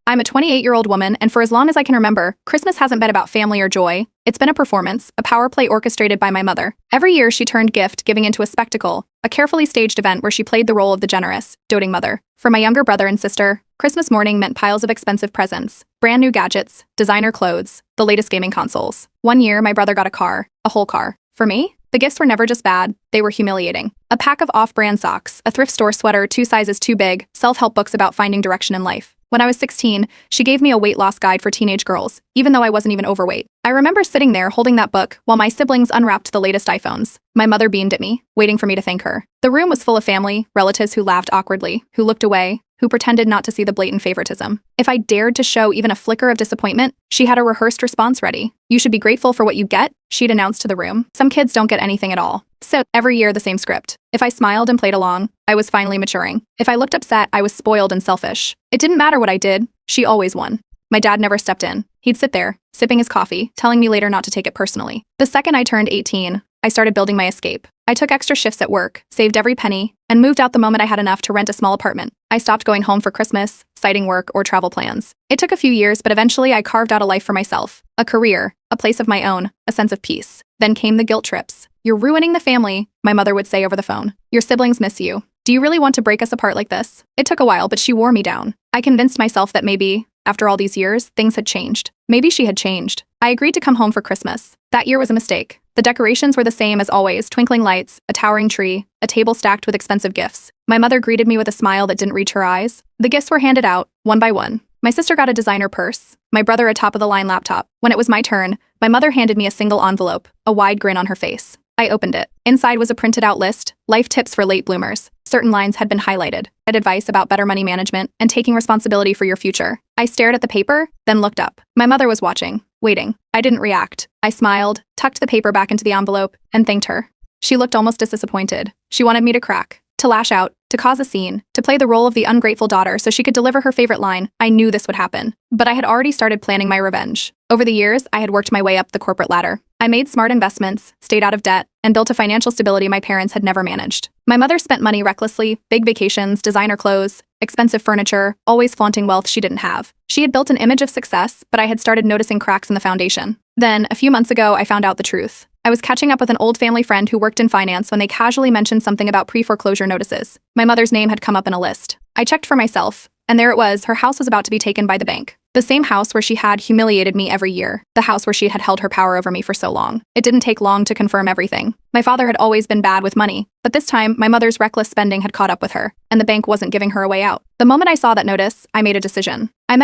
I'm a 28-year-old woman, and for as long as I can remember, Christmas hasn't been about family or joy. It's been a performance, a power play orchestrated by my mother. Every year, she turned gift-giving into a spectacle, a carefully staged event where she played the role of the generous, doting mother. For my younger brother and sister, Christmas morning meant piles of expensive presents, brand new gadgets, designer clothes, the latest gaming consoles. One year, my brother got a car, a whole car. For me, the gifts were never just bad, they were humiliating. A pack of off-brand socks, a thrift store sweater 2 sizes too big, self-help books about finding direction in life. When I was 16, she gave me a weight loss guide for teenage girls, even though I wasn't even overweight. I remember sitting there holding that book while my siblings unwrapped the latest iPhones. My mother beamed at me, waiting for me to thank her. The room was full of family, relatives who laughed awkwardly, who looked away, who pretended not to see the blatant favoritism. If I dared to show even a flicker of disappointment, she had a rehearsed response ready. "You should be grateful for what you get," she'd announced to the room. Some kids don't get anything at all. So, every year the same script. If I smiled and played along, I was finally maturing. If I looked upset, I was spoiled and selfish. It didn't matter what I did, she always won. My dad never stepped in. He'd sit there, sipping his coffee, telling me later not to take it personally. The second I turned 18, I started building my escape. I took extra shifts at work, saved every penny, and moved out the moment I had enough to rent a small apartment. I stopped going home for Christmas, citing work, or travel plans. It took a few years, but eventually I carved out a life for myself. A career, a place of my own, a sense of peace. Then came the guilt trips. "You're ruining the family," my mother would say over the phone. "Your siblings miss you. Do you really want to break us apart like this?" It took a while, but she wore me down. I convinced myself that maybe, after all these years, things had changed. Maybe she had changed. I agreed to come home for Christmas. That year was a mistake. The decorations were the same as always, twinkling lights, a towering tree, a table stacked with expensive gifts. My mother greeted me with a smile that didn't reach her eyes. The gifts were handed out, one by one. My sister got a designer purse, my brother a top-of-the-line laptop. When it was my turn, my mother handed me a single envelope, a wide grin on her face. I opened it. Inside was a printed-out list, life tips for late bloomers. Certain lines had been highlighted, advice about better money management and taking responsibility for your future. I stared at the paper, then looked up. My mother was watching, waiting. I didn't react. I smiled, tucked the paper back into the envelope, and thanked her. She looked almost disappointed. She wanted me to crack, to lash out, to cause a scene, to play the role of the ungrateful daughter so she could deliver her favorite line. I knew this would happen, but I had already started planning my revenge. Over the years, I had worked my way up the corporate ladder. I made smart investments, stayed out of debt, and built a financial stability my parents had never managed. My mother spent money recklessly, big vacations, designer clothes, expensive furniture, always flaunting wealth she didn't have. She had built an image of success, but I had started noticing cracks in the foundation. Then, a few months ago, I found out the truth. I was catching up with an old family friend who worked in finance when they casually mentioned something about pre-foreclosure notices. My mother's name had come up in a list. I checked for myself, and there it was, her house was about to be taken by the bank. The same house where she had humiliated me every year. The house where she had held her power over me for so long. It didn't take long to confirm everything. My father had always been bad with money, but this time, my mother's reckless spending had caught up with her, and the bank wasn't giving her a way out. The moment I saw that notice, I made a decision. I met